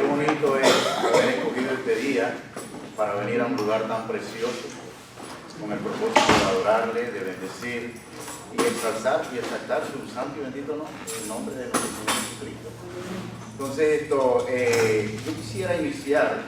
Qué bonito es haber escogido este día para venir a un lugar tan precioso, con el propósito de adorarle, de bendecir y exaltar su santo y bendito nombre, el nombre de nuestro Señor Jesucristo. Entonces, yo quisiera iniciar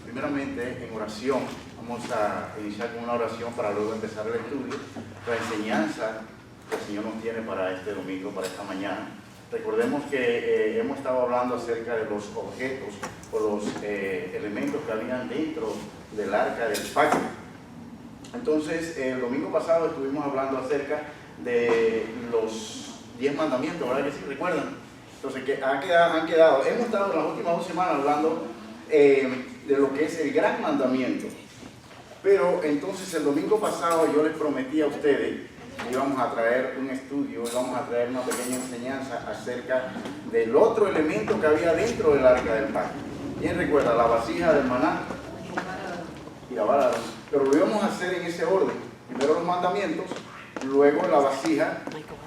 primeramente en oración. Vamos a iniciar con una oración para luego empezar el estudio, la enseñanza que el Señor nos tiene para este domingo, para esta mañana. Recordemos que hemos estado hablando acerca de los objetos o los elementos que habían dentro del arca del pacto. Entonces, el domingo pasado estuvimos hablando acerca de los 10 mandamientos, ¿verdad que sí? ¿Recuerdan? Entonces, hemos estado en las últimas 2 semanas hablando de lo que es el gran mandamiento. Pero entonces el domingo pasado yo les prometí a ustedes que íbamos a traer un estudio, íbamos a traer una pequeña enseñanza acerca del otro elemento que había dentro del arca del pacto. ¿Quién recuerda? La vasija del maná y la vara. Pero lo íbamos a hacer en ese orden. Primero los mandamientos, luego la vasija.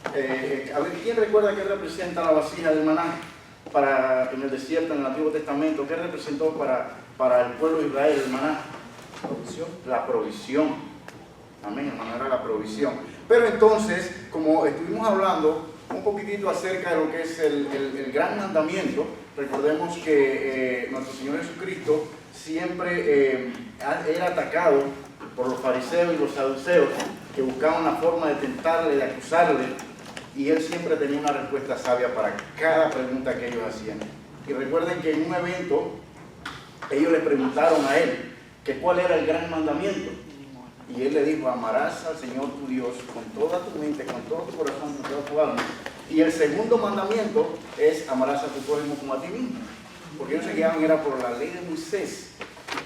A ver, ¿quién recuerda qué representa la vasija del maná en el desierto, en el Antiguo Testamento? ¿Qué representó para el pueblo de Israel el maná? La provisión. Amén, hermano, era la provisión. Pero entonces, como estuvimos hablando un poquitito acerca de lo que es el gran mandamiento, recordemos que nuestro Señor Jesucristo siempre era atacado por los fariseos y los saduceos, que buscaban la forma de tentarle, de acusarle, y Él siempre tenía una respuesta sabia para cada pregunta que ellos hacían. Y recuerden que en un evento, ellos le preguntaron a Él que cuál era el gran mandamiento. Y Él le dijo: amarás al Señor tu Dios con toda tu mente, con todo tu corazón, con toda tu alma. Y el segundo mandamiento es: amarás a tu prójimo como a ti mismo. Porque ellos se guiaban era por la ley de Moisés.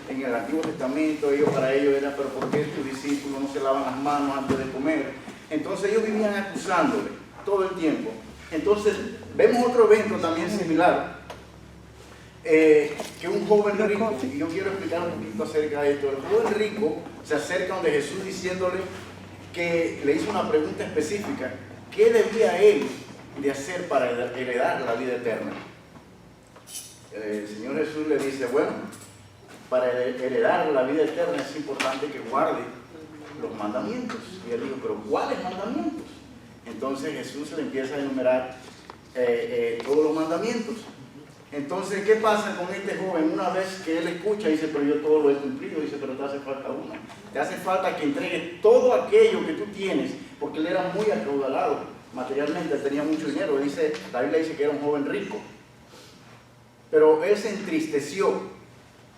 En el Antiguo Testamento, para ellos era: pero ¿por qué tus discípulos no se lavan las manos antes de comer? Entonces ellos vivían acusándole todo el tiempo. Entonces vemos otro evento también similar. Que un joven rico, y yo quiero explicar un poquito acerca de esto. El joven rico se acerca donde Jesús diciéndole que le hizo una pregunta específica: ¿qué debía él de hacer para heredar la vida eterna? El Señor Jesús le dice: bueno, para heredar la vida eterna es importante que guarde los mandamientos. Y él dijo: ¿pero cuáles mandamientos? Entonces Jesús le empieza a enumerar todos los mandamientos. Entonces, ¿qué pasa con este joven? Una vez que él escucha, dice: pero yo todo lo he cumplido. Dice: pero te hace falta uno. Te hace falta que entregues todo aquello que tú tienes, porque él era muy acaudalado materialmente, él tenía mucho dinero. La Biblia dice que era un joven rico. Pero él se entristeció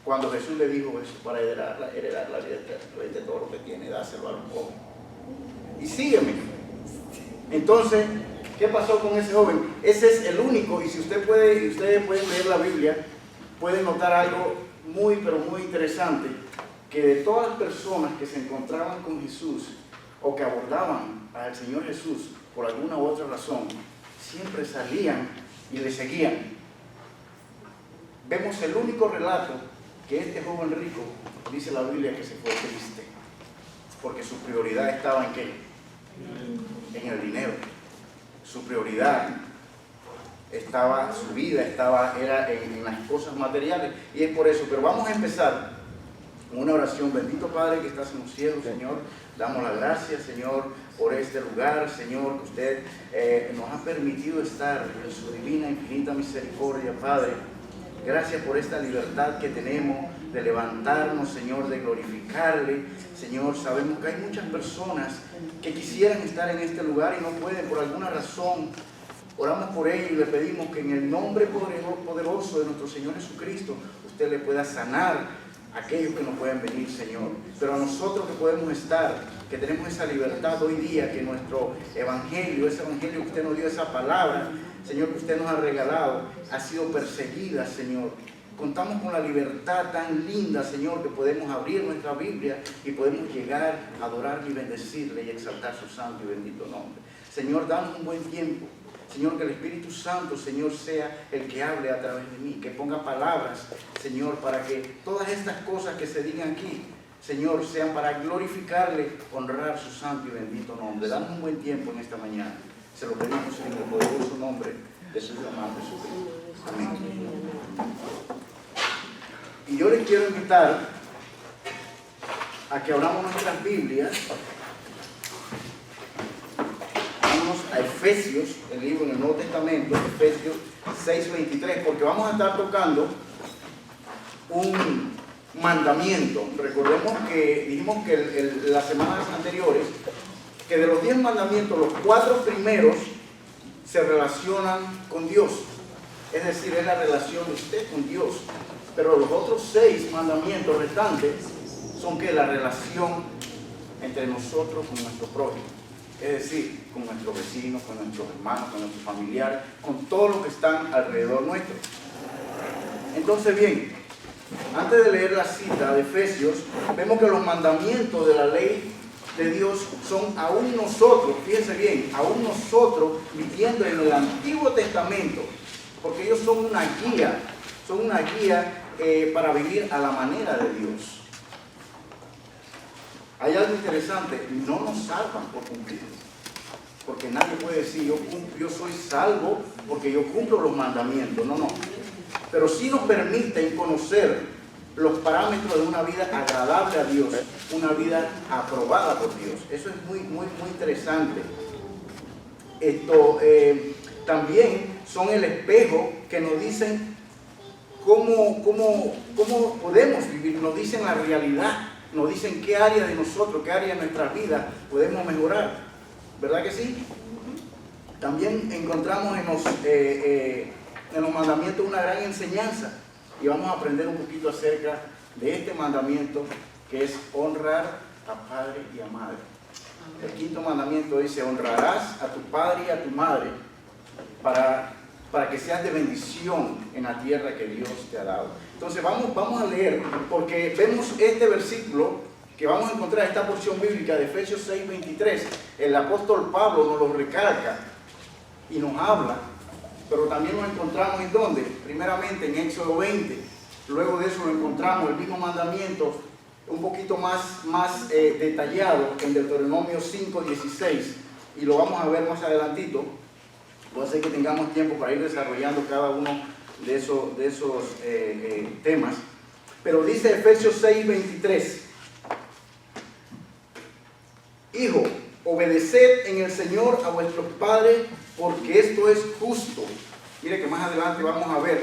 cuando Jesús le dijo eso: para heredar la vida eterna, vende todo lo que tiene, dáselo a los pobres y sígueme. Entonces, ¿qué pasó con ese joven? Ese es el único, y si ustedes pueden leer la Biblia, pueden notar algo muy, pero muy interesante, que de todas las personas que se encontraban con Jesús o que abordaban al Señor Jesús por alguna u otra razón, siempre salían y le seguían. Vemos el único relato que este joven rico, dice la Biblia, que se fue triste, porque su prioridad estaba ¿en qué? En el dinero. Su prioridad estaba, su vida era en las cosas materiales, y es por eso. Pero vamos a empezar con una oración. Bendito Padre que estás en los cielos, Señor, damos las gracias, Señor, por este lugar, Señor, que usted nos ha permitido estar en su divina, infinita misericordia, Padre. Gracias por esta libertad que tenemos de levantarnos, Señor, de glorificarle. Señor, sabemos que hay muchas personas que quisieran estar en este lugar y no pueden por alguna razón. Oramos por ellos y le pedimos que en el nombre poderoso de nuestro Señor Jesucristo, usted le pueda sanar a aquellos que no pueden venir, Señor. Pero a nosotros que podemos estar, que tenemos esa libertad hoy día, que nuestro evangelio, ese evangelio que usted nos dio, esa palabra, Señor, que usted nos ha regalado, ha sido perseguida, Señor. Contamos con la libertad tan linda, Señor, que podemos abrir nuestra Biblia y podemos llegar a adorarle y bendecirle y exaltar su santo y bendito nombre. Señor, danos un buen tiempo. Señor, que el Espíritu Santo, Señor, sea el que hable a través de mí, que ponga palabras, Señor, para que todas estas cosas que se digan aquí, Señor, sean para glorificarle, honrar su santo y bendito nombre. Danos un buen tiempo en esta mañana. Se lo pedimos en el poderoso nombre de su amado Jesucristo. Amén. Y yo les quiero invitar a que abramos nuestras Biblias. Vamos a Efesios, el libro en el Nuevo Testamento, Efesios 6:23, porque vamos a estar tocando un mandamiento. Recordemos que dijimos que las semanas anteriores que de los 10 mandamientos, los 4 primeros se relacionan con Dios. Es decir, es la relación de usted con Dios. Pero los otros 6 mandamientos restantes son que la relación entre nosotros con nuestro prójimo. Es decir, con nuestros vecinos, con nuestros hermanos, con nuestros familiares, con todos los que están alrededor nuestro. Entonces, bien, antes de leer la cita de Efesios, vemos que los mandamientos de la ley de Dios son aún nosotros, fíjense bien, aún nosotros viviendo en el Antiguo Testamento, porque ellos son una guía para vivir a la manera de Dios. Hay algo interesante, no nos salvan por cumplir, porque nadie puede decir yo soy salvo porque yo cumplo los mandamientos, no, pero sí nos permiten conocer los parámetros de una vida agradable a Dios, una vida aprobada por Dios. Eso es muy interesante. También son el espejo que nos dicen cómo podemos vivir, nos dicen la realidad, nos dicen qué área de nosotros, qué área de nuestra vida podemos mejorar. ¿Verdad que sí? También encontramos en los mandamientos una gran enseñanza. Y vamos a aprender un poquito acerca de este mandamiento, que es honrar a padre y a madre. El 5.º mandamiento dice: honrarás a tu padre y a tu madre para que seas de bendición en la tierra que Dios te ha dado. Entonces vamos a leer, porque vemos este versículo que vamos a encontrar, esta porción bíblica de Efesios 6:23. El apóstol Pablo nos lo recalca y nos habla. Pero también lo encontramos ¿en dónde? Primeramente en Éxodo 20. Luego de eso lo encontramos el mismo mandamiento un poquito más detallado en Deuteronomio 5:16. Y lo vamos a ver más adelantito. Puede ser que tengamos tiempo para ir desarrollando cada uno de esos temas. Pero dice Efesios 6:23. Hijo, obedeced en el Señor a vuestros padres, porque esto es justo. Mire que más adelante vamos a ver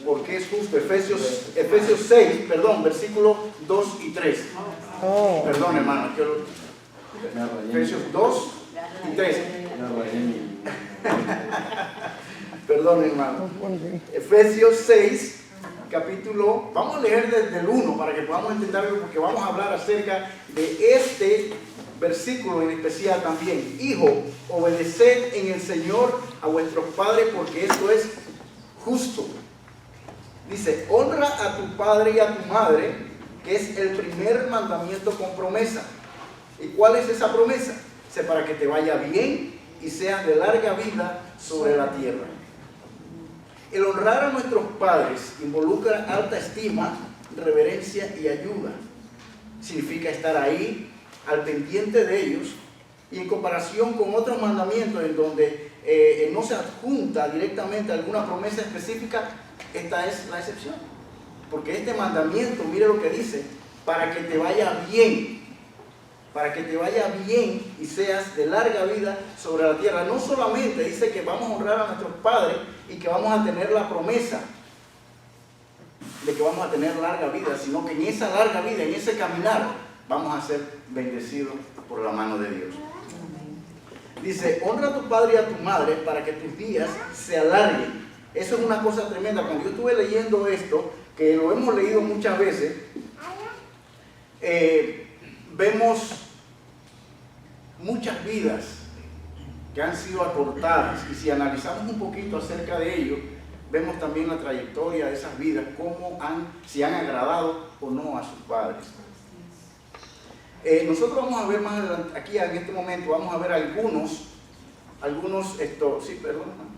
por qué es justo. Efesios 6, versículos 2 y 3. Perdón, hermano. Efesios 2 y 3. Perdón, hermano. Efesios 6, capítulo. Vamos a leer desde el 1 para que podamos entenderlo, porque vamos a hablar acerca de este versículo en especial también. Hijo, obedeced en el Señor a vuestros padres, porque esto es justo. Dice: honra a tu padre y a tu madre, que es el primer mandamiento con promesa. ¿Y cuál es esa promesa? Dice: para que te vaya bien y seas de larga vida sobre la tierra. El honrar a nuestros padres involucra alta estima, reverencia y ayuda. Significa estar ahí al pendiente de ellos, y en comparación con otros mandamientos en donde no se adjunta directamente alguna promesa específica, esta es la excepción. Porque este mandamiento, mire lo que dice: para que te vaya bien, para que te vaya bien y seas de larga vida sobre la tierra. No solamente dice que vamos a honrar a nuestros padres y que vamos a tener la promesa de que vamos a tener larga vida, sino que en esa larga vida, en ese caminar, vamos a ser bendecidos por la mano de Dios. Dice: honra a tu padre y a tu madre para que tus días se alarguen. Eso es una cosa tremenda. Cuando yo estuve leyendo esto, que lo hemos leído muchas veces, vemos muchas vidas que han sido acortadas, y si analizamos un poquito acerca de ello, vemos también la trayectoria de esas vidas, si han agradado o no a sus padres. Nosotros vamos a ver más adelante, aquí en este momento, vamos a ver algunos, sí, perdón.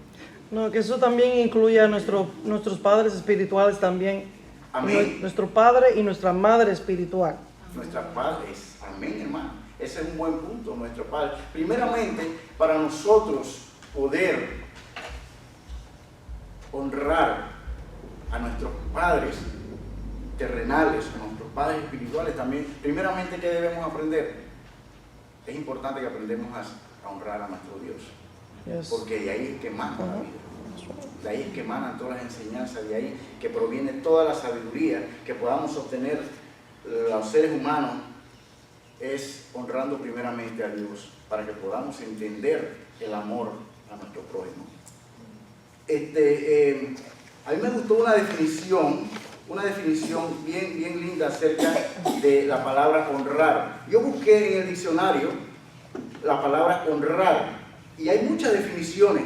No, que eso también incluye a nuestros padres espirituales también. Amén. Nuestro padre y nuestra madre espiritual. Nuestra padre, amén, hermano. Ese es un buen punto, nuestro padre. Primeramente, para nosotros poder honrar a nuestros padres, terrenales, con nuestros padres espirituales también, primeramente, ¿qué debemos aprender? Es importante que aprendamos a honrar a nuestro Dios, Yes. porque de ahí es que emana la vida, de ahí es que emanan todas las enseñanzas, de ahí que proviene toda la sabiduría que podamos obtener los seres humanos, es honrando primeramente a Dios, para que podamos entender el amor a nuestro prójimo. A mí me gustó una definición bien linda acerca de la palabra honrar. Yo busqué en el diccionario la palabra honrar y hay muchas definiciones,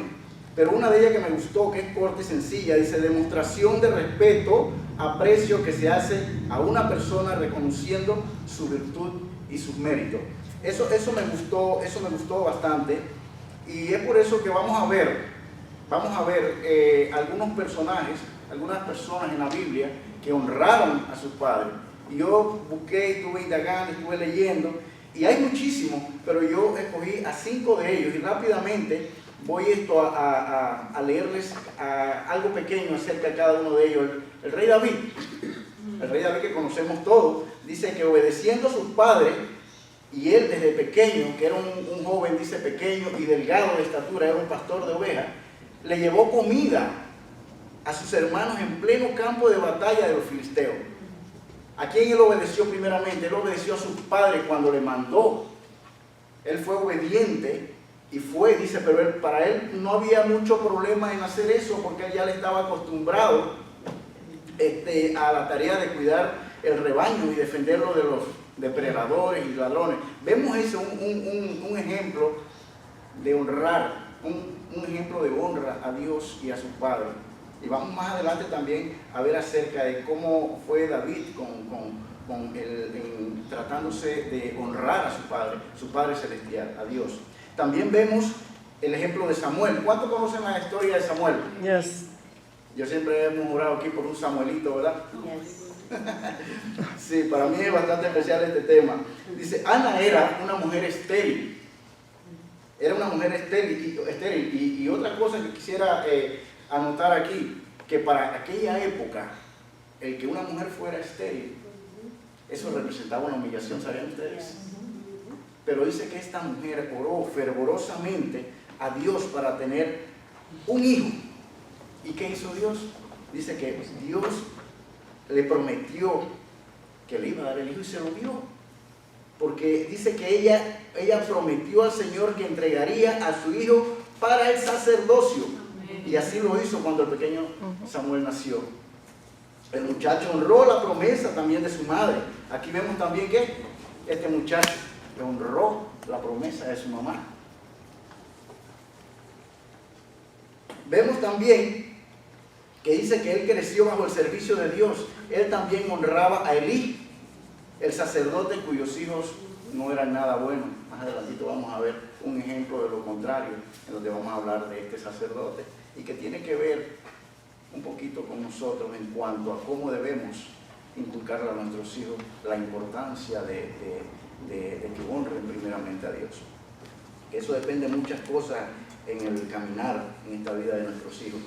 pero una de ellas que me gustó, que es corta y sencilla, dice: demostración de respeto, aprecio que se hace a una persona reconociendo su virtud y sus méritos. Eso me gustó bastante, y es por eso que vamos a ver algunos personajes, algunas personas en la Biblia que honraron a sus padres. Y yo busqué, estuve indagando, estuve leyendo, y hay muchísimos, pero yo escogí a 5 de ellos, y rápidamente voy a leerles algo pequeño acerca de cada uno de ellos. El rey David, que conocemos todos, dice que obedeciendo a sus padres, y él desde pequeño, que era un joven, dice, pequeño y delgado de estatura, era un pastor de ovejas, le llevó comida a sus hermanos en pleno campo de batalla de los filisteos. ¿A quién él obedeció primeramente? Él obedeció a sus padres cuando le mandó. Él fue obediente y fue, dice, pero para él no había mucho problema en hacer eso, porque él ya le estaba acostumbrado a la tarea de cuidar el rebaño y defenderlo de los depredadores y ladrones. Vemos eso, un ejemplo de honrar, un ejemplo de honra a Dios y a sus padres. Y vamos más adelante también a ver acerca de cómo fue David tratándose de honrar a su Padre Celestial, a Dios. También vemos el ejemplo de Samuel. ¿Cuántos conocen la historia de Samuel? Yes. Yo siempre hemos orado aquí por un Samuelito, ¿verdad? Yes. Sí, para mí es bastante especial este tema. Dice, Ana era una mujer estéril. Era una mujer estéril. Y otra cosa que quisiera anotar aquí, que para aquella época, el que una mujer fuera estéril, eso representaba una humillación, ¿sabían ustedes? Pero dice que esta mujer oró fervorosamente a Dios para tener un hijo. ¿Y qué hizo Dios? Dice que Dios le prometió que le iba a dar el hijo y se lo dio. Porque dice que ella prometió al Señor que entregaría a su hijo para el sacerdocio. Y así lo hizo cuando el pequeño Samuel nació. El muchacho honró la promesa también de su madre. Aquí vemos también que este muchacho honró la promesa de su mamá. Vemos también que dice que él creció bajo el servicio de Dios. Él también honraba a Elí, el sacerdote cuyos hijos no eran nada buenos. Más adelantito vamos a ver un ejemplo de lo contrario, en donde vamos a hablar de este sacerdote, y que tiene que ver un poquito con nosotros en cuanto a cómo debemos inculcarle a nuestros hijos la importancia de que honren primeramente a Dios. Eso depende de muchas cosas en el caminar en esta vida de nuestros hijos.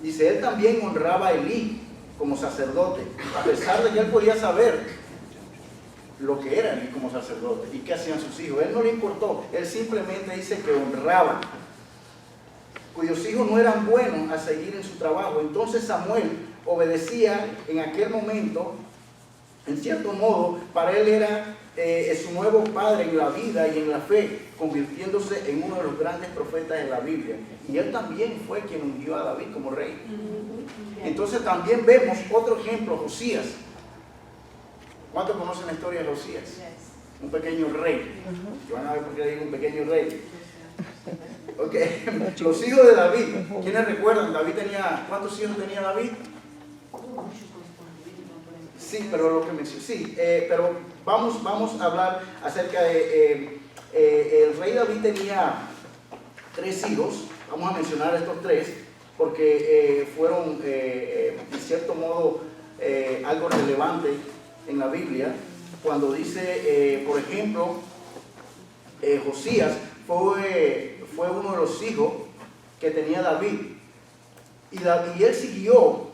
Dice, él también honraba a Elí como sacerdote, a pesar de que él podía saber lo que era Elí como sacerdote y qué hacían sus hijos. Él no le importó, él simplemente dice que honraba, cuyos hijos no eran buenos a seguir en su trabajo. Entonces Samuel obedecía en aquel momento, en cierto modo, para él era su nuevo padre en la vida y en la fe, convirtiéndose en uno de los grandes profetas de la Biblia. Y él también fue quien ungió a David como rey. Entonces también vemos otro ejemplo, Josías. ¿Cuántos conocen la historia de Josías? Un pequeño rey. Van a ver por qué digo un pequeño rey. Okay. Los hijos de David, ¿quiénes recuerdan? ¿Cuántos hijos tenía David? Sí, pero lo que mencioné, sí, pero vamos a hablar acerca de el rey David tenía 3 hijos. Vamos a mencionar estos 3 porque fueron en cierto modo algo relevante en la Biblia, cuando dice, por ejemplo, Josías fue uno de los hijos que tenía David, y él siguió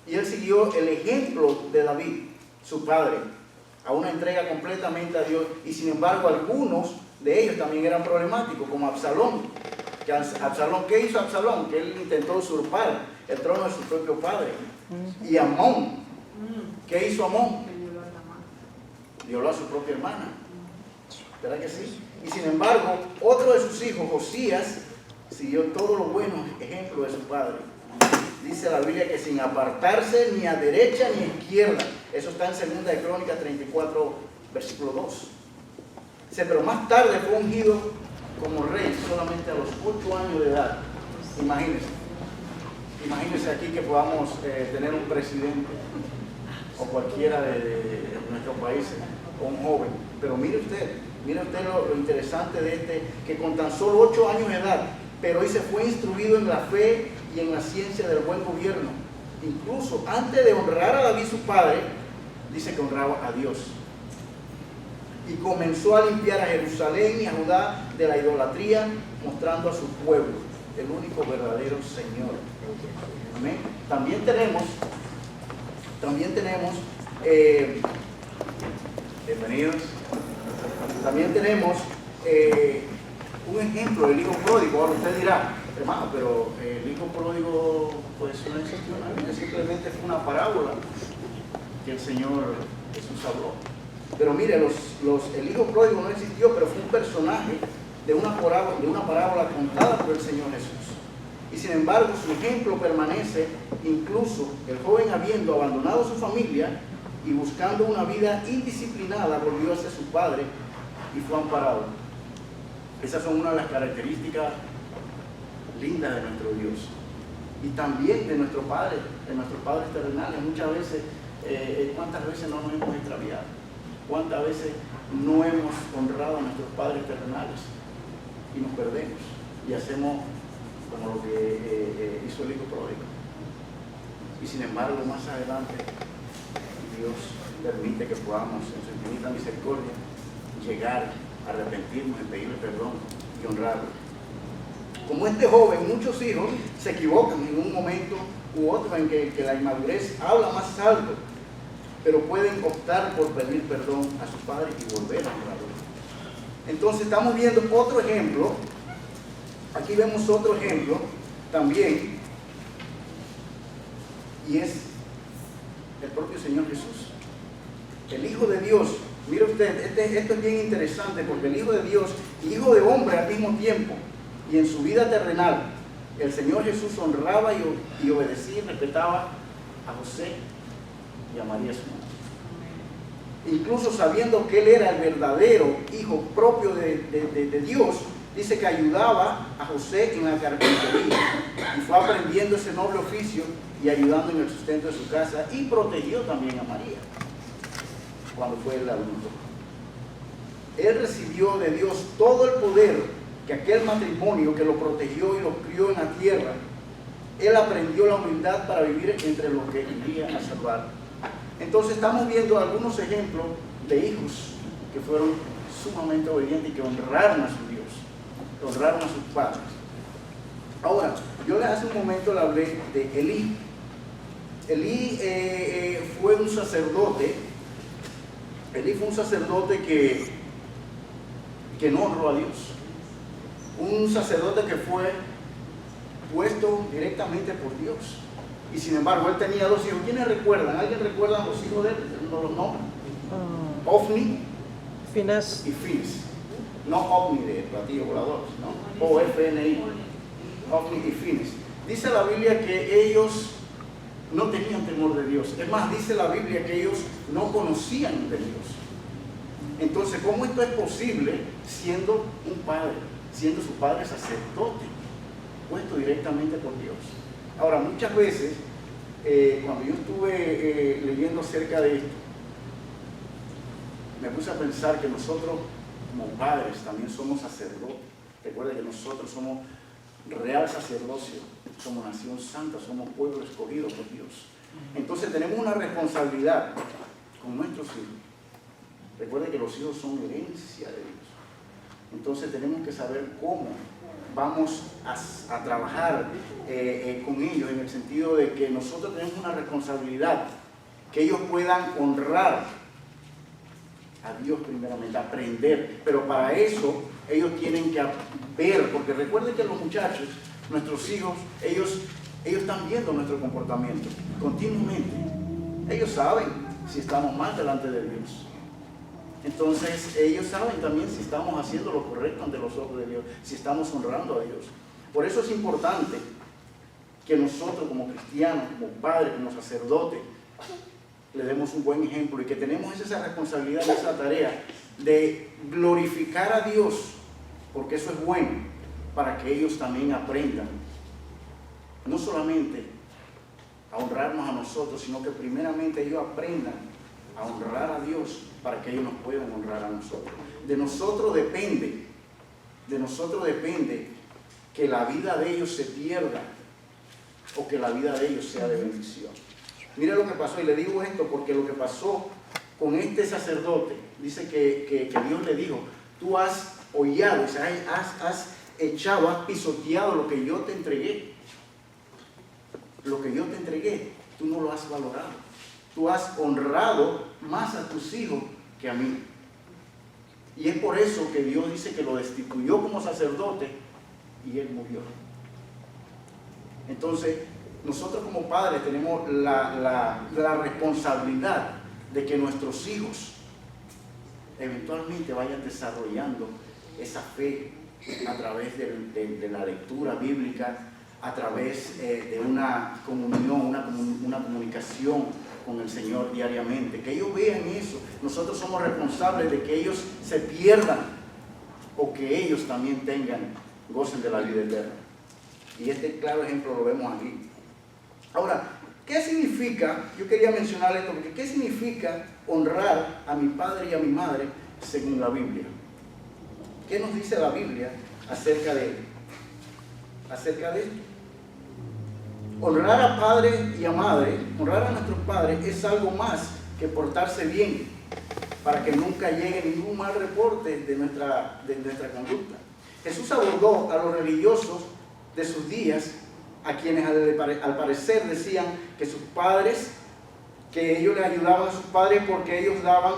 Y él siguió el ejemplo de David, su padre, a una entrega completamente a Dios. Y sin embargo, algunos de ellos también eran problemáticos, como Absalón. ¿Qué hizo Absalón? Que él intentó usurpar el trono de su propio padre. Y Amón, ¿qué hizo Amón? Violó a su propia hermana. ¿Verdad que sí? Y sin embargo, otro de sus hijos, Josías, siguió todos los buenos ejemplos de su padre. Dice la Biblia que sin apartarse ni a derecha ni a izquierda. Eso está en 2 de Crónicas 34, versículo 2. Dice, pero más tarde fue ungido como rey solamente a los 8 años de edad. Imagínense. Imagínense aquí que podamos tener un presidente o cualquiera de nuestros países o un joven. Pero mire usted lo interesante de este, que con tan solo 8 años de edad, pero hoy se fue instruido en la fe y en la ciencia del buen gobierno. Incluso antes de honrar a David su padre, dice que honraba a Dios. Y comenzó a limpiar a Jerusalén y a Judá de la idolatría, mostrando a su pueblo el único verdadero Señor. Amén. También tenemos bienvenidos. También tenemos un ejemplo del hijo pródigo. Ahora usted dirá, hermano, pero el hijo pródigo pues no existió en la Biblia, simplemente fue una parábola que el Señor Jesús habló. Pero mire, el hijo pródigo no existió, pero fue un personaje de una parábola contada por el Señor Jesús. Y sin embargo, su ejemplo permanece, incluso el joven habiendo abandonado su familia y buscando una vida indisciplinada, volvió hacia su padre y fue amparado. Esas son una de las características lindas de nuestro Dios. Y también de nuestros padres terrenales. Muchas veces, ¿cuántas veces no nos hemos extraviado? ¿Cuántas veces no hemos honrado a nuestros padres terrenales? Y nos perdemos. Y hacemos como lo que hizo el hijo pródigo. Y sin embargo, más adelante, Dios permite que podamos, en su infinita misericordia, llegar a arrepentirnos y pedirle perdón y honrarlo. Como este joven, muchos hijos se equivocan en un momento u otro en que la inmadurez habla más alto, pero pueden optar por pedir perdón a sus padres y volver a honrarlo. Entonces estamos viendo otro ejemplo. Aquí vemos otro ejemplo también, y es el propio Señor Jesús, el Hijo de Dios. Mire usted, esto es bien interesante, porque el Hijo de Dios, Hijo de hombre al mismo tiempo, y en su vida terrenal, el Señor Jesús honraba y obedecía y respetaba a José y a María su madre. Incluso sabiendo que Él era el verdadero Hijo propio de Dios, dice que ayudaba a José en la carpintería y fue aprendiendo ese noble oficio y ayudando en el sustento de su casa, y protegió también a María cuando fue el adulto. Él recibió de Dios todo el poder que aquel matrimonio que lo protegió y lo crió en la tierra. Él aprendió la humildad para vivir entre los que iría a salvar. Entonces estamos viendo algunos ejemplos de hijos que fueron sumamente obedientes y que honraron a su Dios, que honraron a sus padres. Ahora, yo hace un momento le hablé de Elí. Elí fue un sacerdote. Elí fue un sacerdote que no honró a Dios. Un sacerdote que fue puesto directamente por Dios. Y sin embargo, él tenía 2 hijos. ¿Quiénes recuerdan? ¿Alguien recuerda los hijos de él? ¿No los nombres? Ofni Finés y Finis. No Ovni de platillo volador, ¿no? O-F-N-I. Ofni y Finis. Dice la Biblia que ellos no tenían temor de Dios. Es más, dice la Biblia que ellos no conocían de Dios. Entonces, ¿cómo esto es posible siendo un padre, siendo su padre sacerdote, puesto directamente por Dios? Ahora, muchas veces, cuando yo estuve leyendo acerca de esto, me puse a pensar que nosotros, como padres, también somos sacerdotes. Recuerden que nosotros somos real sacerdocio, somos nación santa, somos pueblo escogido por Dios. Entonces tenemos una responsabilidad con nuestros hijos. Recuerden que los hijos son herencia de Dios. Entonces tenemos que saber cómo vamos a trabajar con ellos en el sentido de que nosotros tenemos una responsabilidad, que ellos puedan honrar a Dios primeramente, aprender, pero para eso ellos tienen que ver, porque recuerden que los muchachos, nuestros hijos, ellos están viendo nuestro comportamiento continuamente. Ellos saben si estamos mal delante de Dios. Entonces ellos saben también si estamos haciendo lo correcto ante los ojos de Dios, si estamos honrando a Dios. Por eso es importante que nosotros como cristianos, como padres, como sacerdotes, le demos un buen ejemplo y que tenemos esa responsabilidad, esa tarea de glorificar a Dios, porque eso es bueno, para que ellos también aprendan, no solamente a honrarnos a nosotros, sino que primeramente ellos aprendan a honrar a Dios para que ellos nos puedan honrar a nosotros. De nosotros depende que la vida de ellos se pierda o que la vida de ellos sea de bendición. Mira lo que pasó, y le digo esto porque lo que pasó con este sacerdote, dice que Dios le dijo, tú has hollado, o sea, has echado, has pisoteado lo que yo te entregué. Lo que yo te entregué, tú no lo has valorado. Tú has honrado más a tus hijos que a mí. Y es por eso que Dios dice que lo destituyó como sacerdote y él murió. Entonces, nosotros como padres tenemos la responsabilidad de que nuestros hijos eventualmente vayan desarrollando esa fe a través de la lectura bíblica, a través de una comunión, una comunicación con el Señor diariamente. Que ellos vean eso. Nosotros somos responsables de que ellos se pierdan o que ellos también gocen de la vida eterna. Y este claro ejemplo lo vemos aquí. Ahora, ¿qué significa? Yo quería mencionar esto, porque ¿qué significa honrar a mi padre y a mi madre según la Biblia? ¿Qué nos dice la Biblia acerca de esto? Honrar a padre y a madre, honrar a nuestros padres es algo más que portarse bien, para que nunca llegue ningún mal reporte de nuestra conducta. Jesús abordó a los religiosos de sus días, a quienes al parecer decían que sus padres, que ellos le ayudaban a sus padres porque ellos daban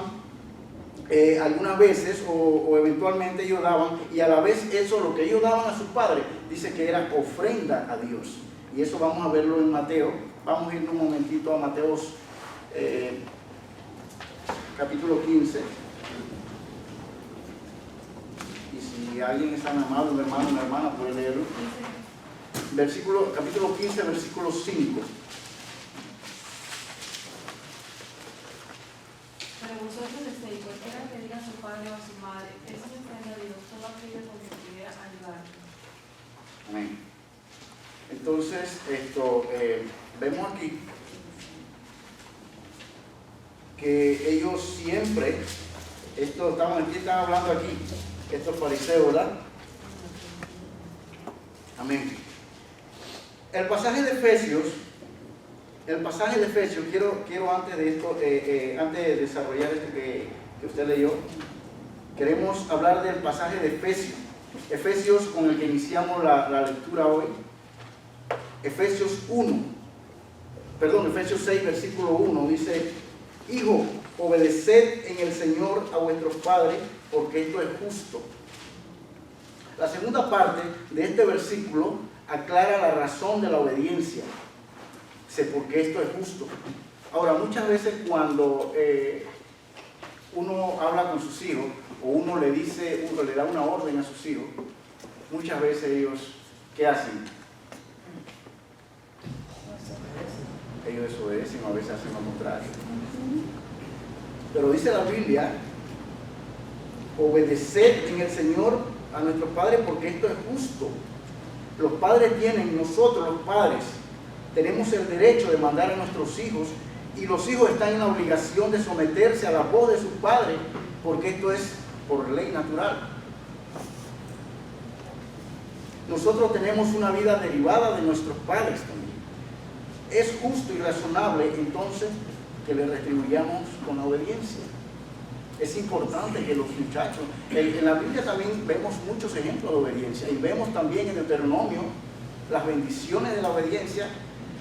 algunas veces o eventualmente ellos daban, y a la vez eso, lo que ellos daban a sus padres, dice que era ofrenda a Dios. Y eso vamos a verlo en Mateo. Vamos a ir un momentito a Mateo capítulo 15. Y si alguien es tan amado, un hermano, una hermana, puede leerlo. Capítulo 15, versículo 5. Pero vosotros decís, cualquiera que diga a su padre o a su madre, eso es ofrenda a Dios, todo aquello con que pudiera ayudarle. Amén. Entonces, vemos aquí que ellos siempre, están hablando aquí, estos fariseos, ¿verdad? Amén. El pasaje de Efesios, quiero antes de esto, antes de desarrollar esto que usted leyó, queremos hablar del pasaje de Efesios con el que iniciamos la lectura hoy. Efesios 6, versículo 1, dice: Hijo, obedeced en el Señor a vuestros padres, porque esto es justo. La segunda parte de este versículo aclara la razón de la obediencia. Dice, porque esto es justo. Ahora, muchas veces cuando uno habla con sus hijos, o uno le da una orden a sus hijos, muchas veces ellos, ¿qué hacen? Ellos desobedecen, o a veces hacen lo contrario. Pero dice la Biblia, obedeced en el Señor a nuestros padres, porque esto es justo. Los padres nosotros los padres, tenemos el derecho de mandar a nuestros hijos, y los hijos están en la obligación de someterse a la voz de sus padres, porque esto es por ley natural. Nosotros tenemos una vida derivada de nuestros padres también. Es justo y razonable entonces que le retribuyamos con la obediencia. Es importante que los muchachos, en la Biblia también vemos muchos ejemplos de obediencia y vemos también en Deuteronomio las bendiciones de la obediencia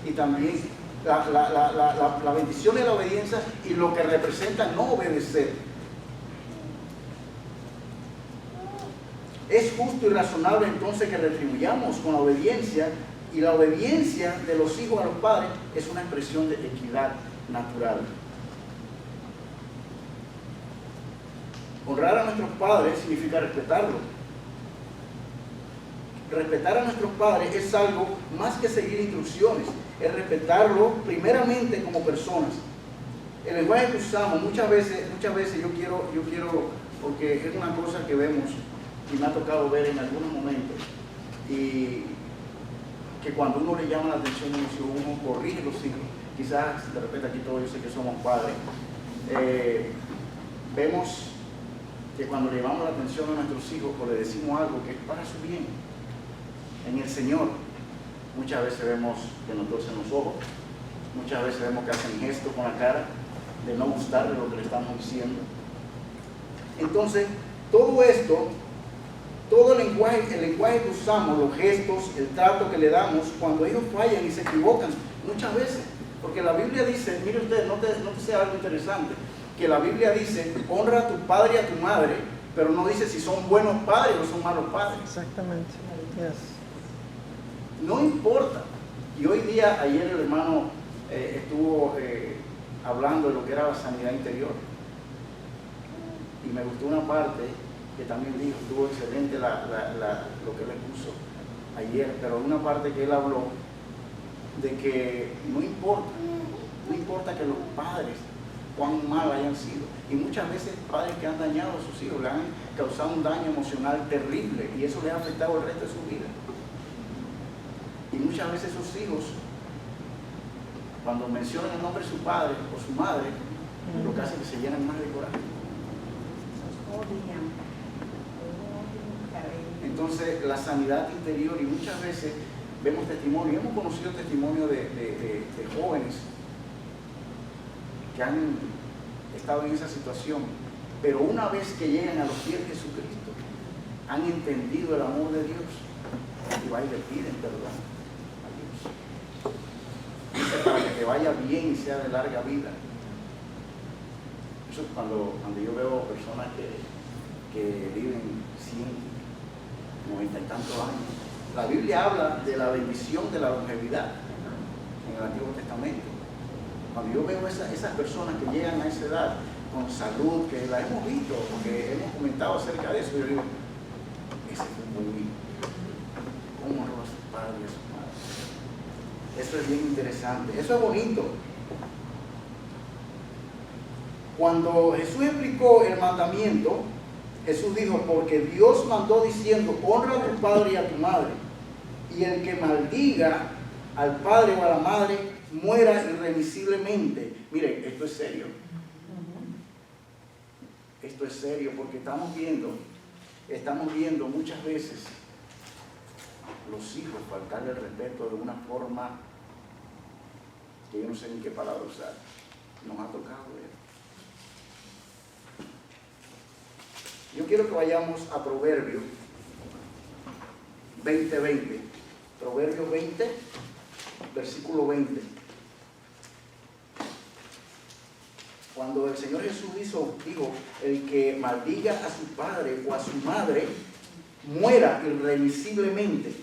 y también la bendición de la obediencia y lo que representa no obedecer. Es justo y razonable entonces que retribuyamos con la obediencia, y la obediencia de los hijos a los padres es una expresión de equidad natural. Honrar a nuestros padres significa respetarlos. Respetar a nuestros padres es algo más que seguir instrucciones, es respetarlos primeramente como personas. El lenguaje que usamos muchas veces yo quiero, porque es una cosa que vemos y me ha tocado ver en algunos momentos, y que cuando uno le llama la atención, uno corrige los hijos. Quizás de repente aquí todos yo sé que somos padres, vemos que cuando le llamamos la atención a nuestros hijos o le decimos algo que es para su bien en el Señor, muchas veces vemos que nos torcen los ojos, muchas veces vemos que hacen gestos con la cara de no gustarle lo que le estamos diciendo. Entonces, todo esto, todo el lenguaje que usamos, los gestos, el trato que le damos, cuando ellos fallan y se equivocan, muchas veces, porque la Biblia dice, mire usted, no te sea algo interesante, que la Biblia dice, honra a tu padre y a tu madre, pero no dice si son buenos padres o son malos padres. Exactamente. Yes. No importa. Y hoy día, ayer el hermano estuvo hablando de lo que era la sanidad interior. Y me gustó una parte que también dijo, estuvo excelente lo que le puso ayer, pero una parte que él habló de que no importa que los padres cuán mal hayan sido, y muchas veces padres que han dañado a sus hijos, le han causado un daño emocional terrible y eso le ha afectado el resto de su vida. Y muchas veces esos hijos, cuando mencionan el nombre de su padre o su madre, lo que hace es que se llenan más de coraje. Entonces la sanidad interior, y muchas veces vemos testimonio, hemos conocido testimonio de jóvenes que han estado en esa situación, pero una vez que llegan a los pies de Jesucristo, han entendido el amor de Dios y van y le piden perdón a Dios. Dice, para que te vaya bien y sea de larga vida. Eso es cuando yo veo personas que viven 100, 90 y tantos años. La Biblia habla de la bendición de la longevidad en el Antiguo Testamento. Cuando yo veo esas personas que llegan a esa edad con salud, que la hemos visto, porque hemos comentado acerca de eso, yo digo, ese fue un buen hijo. ¿Cómo honró a sus padres y a sus madres? Eso es bien interesante, eso es bonito. Cuando Jesús explicó el mandamiento, Jesús dijo, porque Dios mandó diciendo, honra a tu padre y a tu madre, y el que maldiga al padre o a la madre, muera irremisiblemente. Miren, esto es serio. Esto es serio porque estamos viendo muchas veces los hijos faltarle el respeto de una forma que yo no sé ni qué palabra usar. Nos ha tocado ver. Yo quiero que vayamos a Proverbios 20:20. Proverbios 20, versículo 20. Cuando el Señor Jesús dijo, el que maldiga a su padre o a su madre, muera irremisiblemente.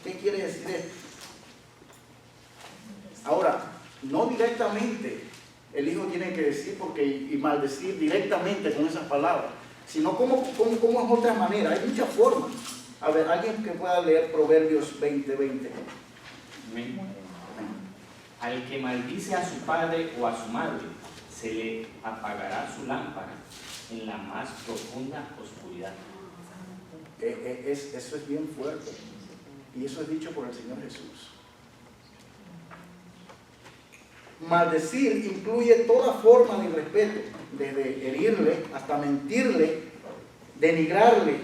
¿Qué quiere decir esto? Ahora, no directamente el hijo tiene que decir y maldecir directamente con esas palabras, sino como es otra manera. Hay muchas formas. A ver, alguien que pueda leer Proverbios 20:20. Al que maldice a su padre o a su madre, se le apagará su lámpara en la más profunda oscuridad. Eso es bien fuerte. Y eso es dicho por el Señor Jesús. Maldecir incluye toda forma de irrespeto, desde herirle hasta mentirle, denigrarle,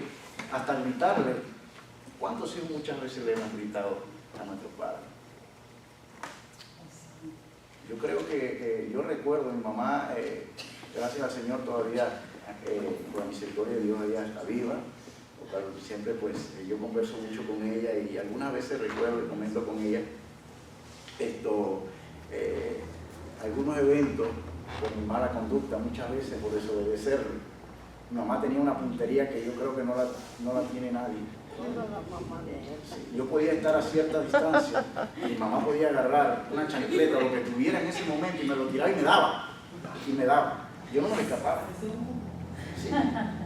hasta gritarle. ¿Cuántos hijos muchas veces le hemos gritado a nuestro padre? Yo creo que yo recuerdo, mi mamá, gracias al Señor todavía, por la misericordia de Dios, ella está viva. Claro, siempre pues yo converso mucho con ella y algunas veces recuerdo y comento con ella algunos eventos por mi mala conducta, muchas veces por desobedecerle. Mi mamá tenía una puntería que yo creo que no la tiene nadie. Sí, yo podía estar a cierta distancia, mi mamá podía agarrar una chancleta, lo que tuviera en ese momento, y me lo tiraba y me daba. Yo no me escapaba. Sí,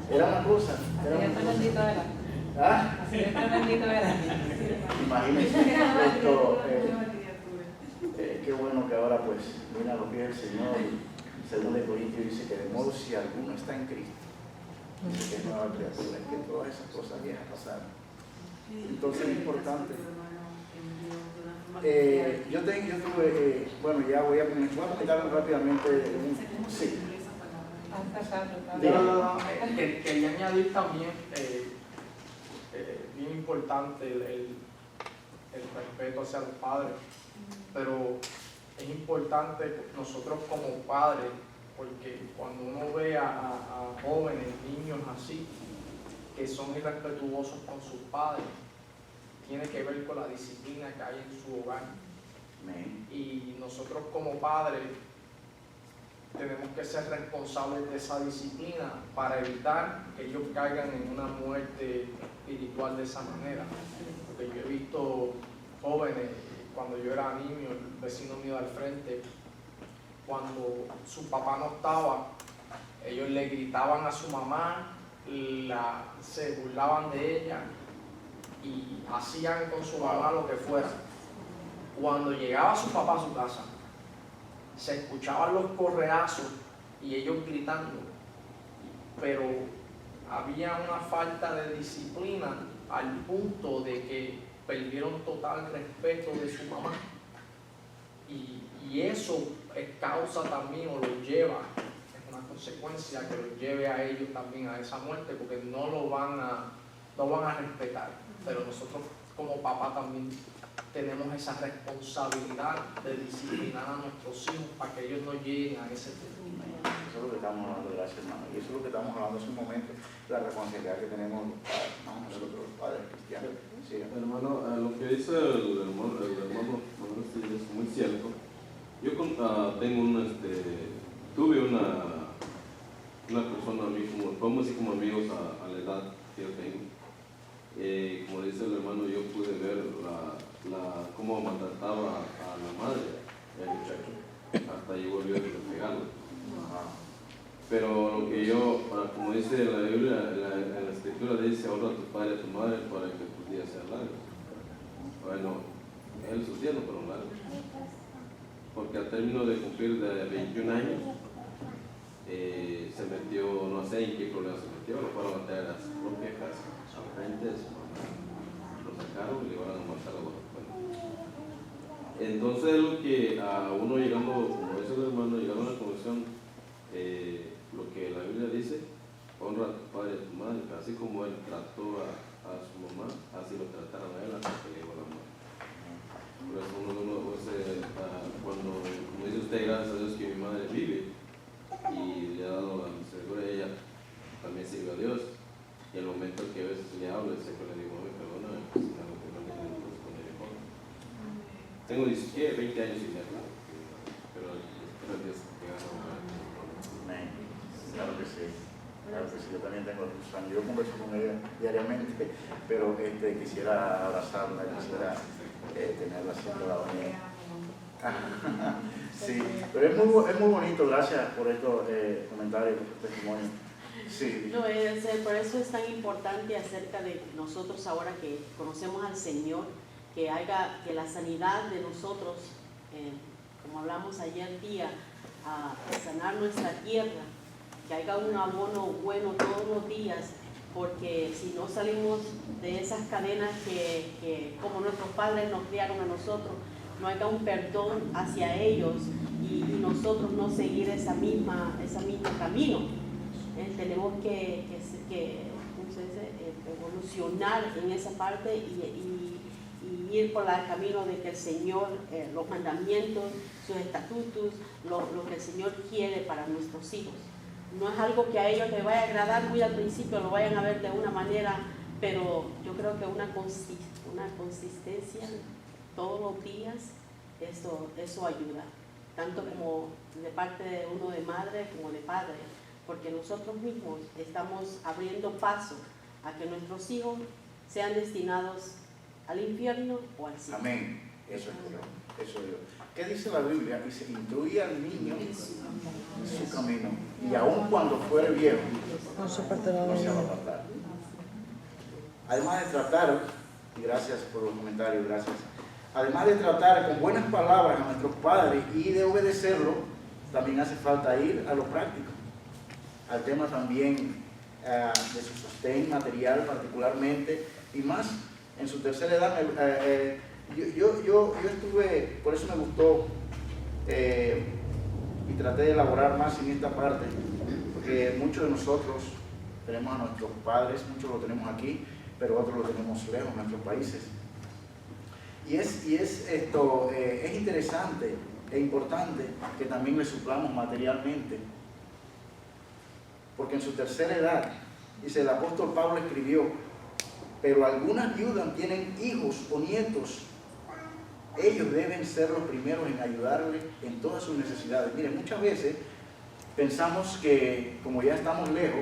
era una cosa. ¿Ah? Imagínense. Qué bueno que ahora pues viene a los pies del Señor. Según de Corintios dice que de modo si alguno está en Cristo, dice que es nueva criatura, es que todas esas cosas viejas pasaron. Entonces es importante. Yo tuve, bueno, ya voy a comentar rápidamente. Sí. Quería añadir también, bien importante, el respeto hacia los padres, pero es importante nosotros como padres, porque cuando uno ve a jóvenes, niños así, que son irrespetuosos con sus padres, tiene que ver con la disciplina que hay en su hogar. Y nosotros como padres tenemos que ser responsables de esa disciplina para evitar que ellos caigan en una muerte espiritual de esa manera. Porque yo he visto jóvenes, cuando yo era niño, el vecino mío al frente, cuando su papá no estaba, ellos le gritaban a su mamá, se burlaban de ella y hacían con su mamá lo que fuera. Cuando llegaba su papá a su casa, se escuchaban los correazos y ellos gritando, pero había una falta de disciplina al punto de que perdieron total respeto de su mamá, y eso es causa también, o los lleva, es una consecuencia que los lleve a ellos también a esa muerte, porque no van a respetar. Pero nosotros como papá también tenemos esa responsabilidad de disciplinar a nuestros hijos para que ellos no lleguen a ese punto. Eso es lo que estamos hablando, gracias hermano. Y eso es lo que estamos hablando hace un momento, la responsabilidad que tenemos nosotros los padres cristianos. Sí, hermano, lo que dice el hermano sí, es muy cierto. Yo tuve una persona, como así como amigos a la edad que yo tengo. Como dice el hermano, yo pude ver cómo maltrataba a la madre del muchacho, hasta ahí volvió a pegarlo. Pero lo que como dice la Biblia, en la escritura dice: honra a tu padre y a tu madre para que tus días sean largos. Bueno, sus días no fueron largos, porque al término de cumplir de 21 años, se metió, no sé en qué problema se metió, lo fueron a meter a las propias al frente de su mamá, lo sacaron y le iban a matar a los afuera. Entonces lo que a uno llegando, como dice el hermano, llegando a la conversión, lo que la Biblia dice: honra a tu padre y a tu madre, así como él trató a su mamá, así lo trataron a él hasta que le llegó la muerte. Por eso cuando, como dice usted, gracias a Dios que mi madre vive y le ha dado la misericordia, ella también sirve a Dios, y el momento que a veces le hablo, siempre le digo: me perdona, pues algo que no le digo con el mejor. Tengo 20 años sin verla, pero gracias a Dios que gano. Claro que sí, yo también tengo a Susana, yo converso con ella diariamente, pero quisiera abrazarla, quisiera tenerla siempre a la manera. Sí, pero es muy bonito, gracias por estos comentarios, por estos testimonios. Sí. No, por eso es tan importante acerca de nosotros ahora que conocemos al Señor, que la sanidad de nosotros, como hablamos ayer día, a sanar nuestra tierra, que haya un abono bueno todos los días, porque si no salimos de esas cadenas que como nuestros padres nos criaron a nosotros, no haya un perdón hacia ellos y nosotros no seguir ese mismo camino. Tenemos que ¿cómo se dice? Evolucionar en esa parte y ir por el camino de que el Señor, los mandamientos, sus estatutos, lo que el Señor quiere para nuestros hijos. No es algo que a ellos les vaya a agradar muy al principio, lo vayan a ver de una manera, pero yo creo que una consistencia todos los días, eso ayuda, tanto como de parte de uno de madre como de padre, porque nosotros mismos estamos abriendo paso a que nuestros hijos sean destinados al infierno o al cielo. Amén. Eso es Dios. Eso es Dios. ¿Qué dice la Biblia? Dice, instruye al niño en su camino, y aun cuando fuere viejo, No se apartará no de se va a él. apartar. Además de tratar, y gracias por los comentarios, gracias. Además de tratar con buenas palabras a nuestros padres y de obedecerlo, también hace falta ir a lo práctico, al tema también de su sostén material particularmente, y más en su tercera edad. Yo estuve, por eso me gustó y traté de elaborar más en esta parte, porque muchos de nosotros tenemos a nuestros padres, muchos lo tenemos aquí, pero otros lo tenemos lejos en nuestros países. Y es interesante e importante que también le suplamos materialmente, porque en su tercera edad, dice el apóstol Pablo escribió, pero algunas viudas tienen hijos o nietos, ellos deben ser los primeros en ayudarle en todas sus necesidades. Miren, muchas veces pensamos que como ya estamos lejos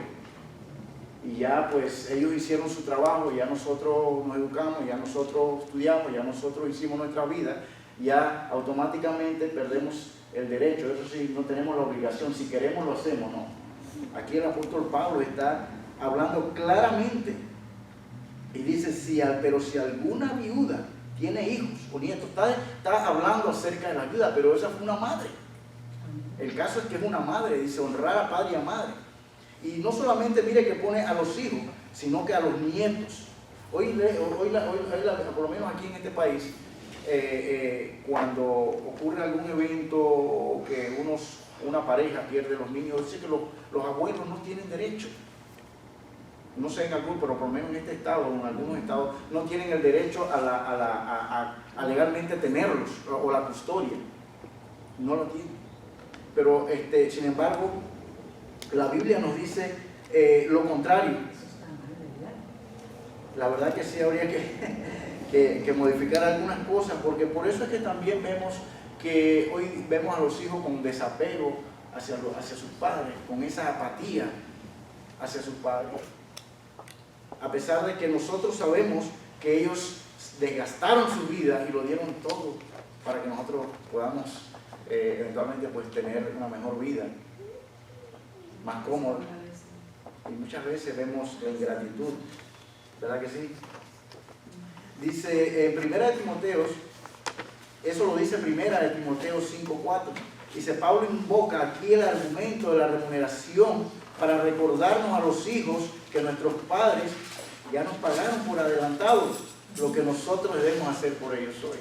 y ya pues ellos hicieron su trabajo, ya nosotros nos educamos, ya nosotros estudiamos, ya nosotros hicimos nuestra vida, ya automáticamente perdemos el derecho. Eso sí, no tenemos la obligación, si queremos lo hacemos, no. Aquí el apóstol Pablo está hablando claramente y dice, pero si alguna viuda tiene hijos o nietos, está hablando acerca de la viuda, pero esa fue una madre. El caso es que es una madre, dice honrar a padre y a madre. Y no solamente mire que pone a los hijos, sino que a los nietos. Hoy por lo menos aquí en este país, cuando ocurre algún evento o que una pareja pierde los niños, dice que los abuelos no tienen derecho. No sé en algún, pero por lo menos en este estado, en algunos estados, no tienen el derecho a legalmente tenerlos, o la custodia. No lo tienen. Pero, sin embargo, la Biblia nos dice lo contrario. La verdad que sí habría que modificar algunas cosas, porque por eso es que también vemos que hoy vemos a los hijos con desapego hacia sus padres, con esa apatía hacia sus padres. A pesar de que nosotros sabemos que ellos desgastaron su vida y lo dieron todo para que nosotros podamos eventualmente pues tener una mejor vida, más cómoda. Y muchas veces vemos la ingratitud, ¿verdad que sí? Dice en 1 de Timoteo, eso lo dice 1 de Timoteo 5:4, dice, Pablo invoca aquí el argumento de la remuneración para recordarnos a los hijos que nuestros padres ya nos pagaron por adelantado lo que nosotros debemos hacer por ellos hoy.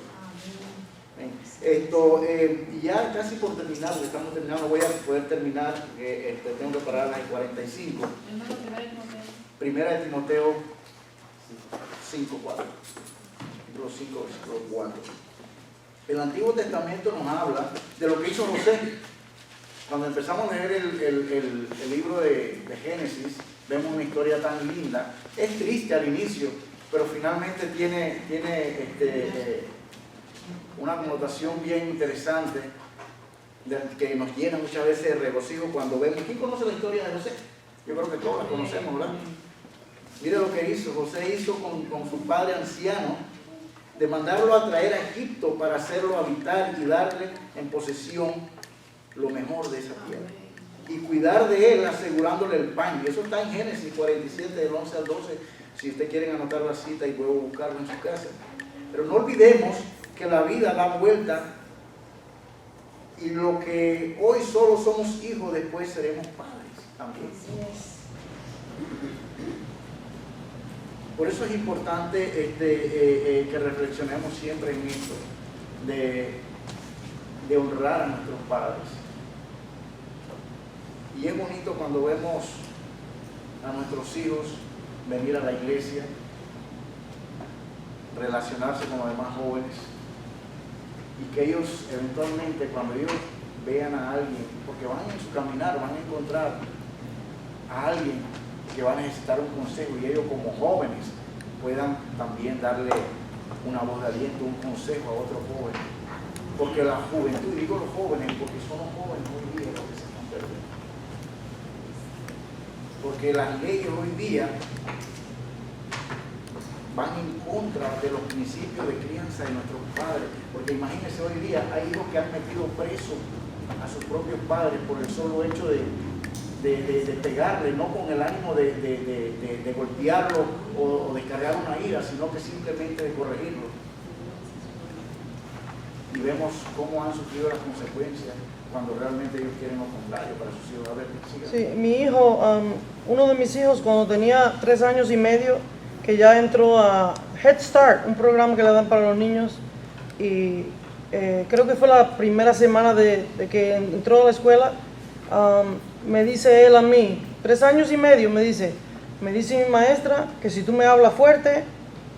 Ya casi por terminar, estamos terminando, voy a poder terminar, tengo que parar a las 45. Primera de Timoteo 5:4. Capítulo 5, versículo 4. El Antiguo Testamento nos habla de lo que hizo José. Cuando empezamos a leer el libro de Génesis, vemos una historia tan linda. Es triste al inicio, pero finalmente tiene una connotación bien interesante que nos llena muchas veces de regocijo cuando vemos. ¿Quién conoce la historia de José? Yo creo que todos la conocemos, ¿verdad? Mire lo que hizo. José hizo con su padre anciano, de mandarlo a traer a Egipto para hacerlo habitar y darle en posesión lo mejor de esa tierra. Y cuidar de él asegurándole el pan. Y eso está en Génesis 47, del 11 al 12, si ustedes quieren anotar la cita y luego buscarlo en su casa. Pero no olvidemos que la vida da vuelta y lo que hoy solo somos hijos, después seremos padres también. Por eso es importante que reflexionemos siempre en esto, de honrar a nuestros padres. Y es bonito cuando vemos a nuestros hijos venir a la iglesia, relacionarse con los demás jóvenes y que ellos eventualmente, cuando ellos vean a alguien, porque van en su caminar, van a encontrar a alguien que va a necesitar un consejo y ellos como jóvenes puedan también darle una voz de aliento, un consejo a otro joven. Porque la juventud, digo los jóvenes, porque son los jóvenes hoy día los que se están perdiendo. Porque las leyes hoy día van en contra de los principios de crianza de nuestros padres. Porque imagínense, hoy día hay hijos que han metido presos a sus propios padres por el solo hecho de pegarle, no con el ánimo de golpearlo o descargar una ira, sino que simplemente de corregirlo. Y vemos cómo han sufrido las consecuencias cuando realmente ellos quieren lo contrario para sus hijos. A ver, siga. Sí, mi hijo, uno de mis hijos cuando tenía 3 años y medio, que ya entró a Head Start, un programa que le dan para los niños, y creo que fue la primera semana de que entró a la escuela, me dice él a mí, 3 años y medio, me dice mi maestra que si tú me hablas fuerte,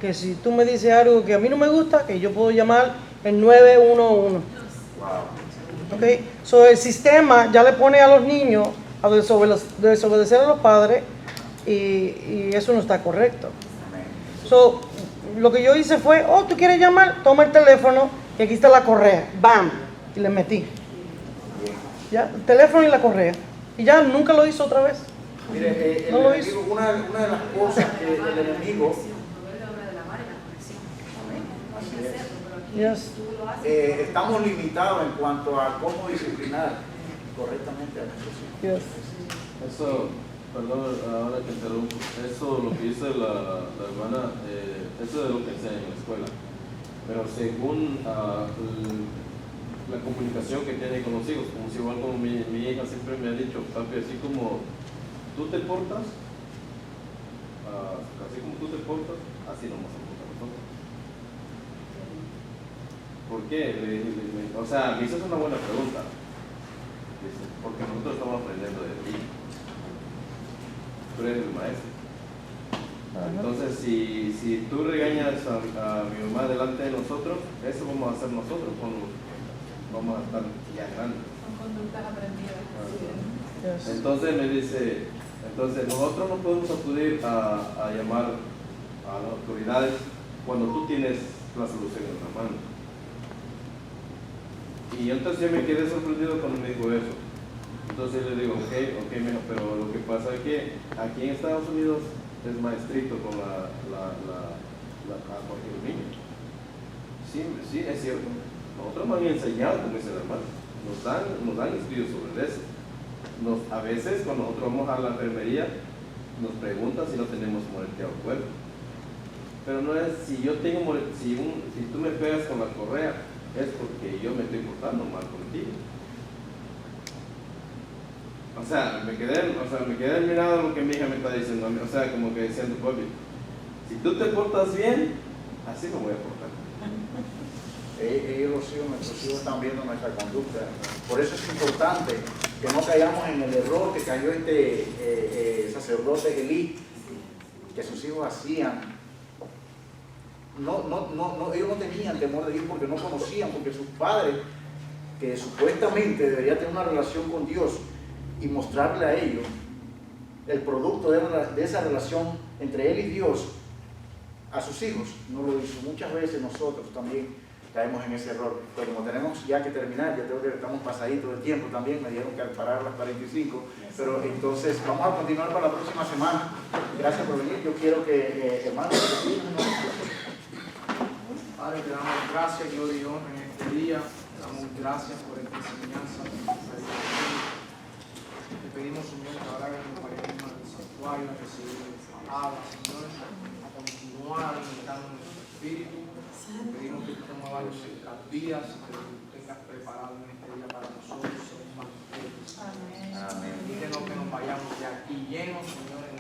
que si tú me dices algo que a mí no me gusta, que yo puedo llamar el 911. Wow. Okay. So, el sistema ya le pone a los niños a desobedecer a los padres y eso no está correcto. So, lo que yo hice fue, tú quieres llamar, toma el teléfono y aquí está la correa, bam, y le metí. Ya, el teléfono y la correa. Y ya nunca lo hizo otra vez. Mire, no el lo enemigo, hizo. una de las cosas que el enemigo, Yes. estamos limitados en cuanto a cómo disciplinar correctamente a nuestros hijos. Yes. Eso, perdón, ahora que interrumpo, eso lo que dice la hermana, eso es lo que enseñan en la escuela. Pero según la comunicación que tiene con los hijos, como si igual como mi hija siempre me ha dicho, papi, así como tú te portas, así como tú te portas, así nos vamos a portar nosotros. ¿Por qué? O sea, me hizo una buena pregunta. Dice, porque nosotros estamos aprendiendo de ti. Tú eres el maestro. Entonces, si tú regañas a mi mamá delante de nosotros, eso vamos a hacer nosotros cuando vamos a estar ya grandes. Son conductas aprendidas. Yes. Entonces me dice, nosotros no podemos acudir a llamar a las autoridades cuando tú tienes la solución en la mano. Y entonces yo me quedé sorprendido cuando me dijo eso. Entonces le digo, ok, mijo, pero lo que pasa es que aquí en Estados Unidos es más estricto con a cualquier niño. Sí, es cierto. Nosotros nos han enseñado, como dice el hermano, nos dan estudios sobre eso. A veces cuando nosotros vamos a la enfermería nos preguntan si no tenemos moreteo al cuerpo. Pero no es, si tú me pegas con la correa, es porque yo me estoy portando mal contigo. O sea, me quedé mirando lo que mi hija me está diciendo, o sea, como que diciendo, papi, si tú te portas bien, así me voy a portar. Ellos, nuestros hijos están viendo nuestra conducta. Por eso es importante que no caigamos en el error que cayó este sacerdote Elí, que sus hijos hacían. Ellos no tenían temor de ir porque no conocían, porque sus padres, que supuestamente deberían tener una relación con Dios y mostrarle a ellos el producto de esa relación entre él y Dios a sus hijos, no lo hizo. Muchas veces nosotros también caemos en ese error. Pero como tenemos ya que terminar, estamos pasaditos de tiempo también, me dieron que parar las 45, pero entonces vamos a continuar para la próxima semana. Gracias por venir. Yo quiero que hermanos, Padre, te damos gracias, gloria y honra en este día. Te damos gracias por esta enseñanza. Te pedimos, Señor, que ahora que nos vayamos al santuario a recibir tu palabra, Señor, a continuar alimentando nuestro espíritu. Te pedimos que tú te muevas en nuestras vidas, que tú tengas preparado en este día para nosotros, ser más fuertes. Amén. amén. Permítenos que nos vayamos de aquí llenos, Señor, en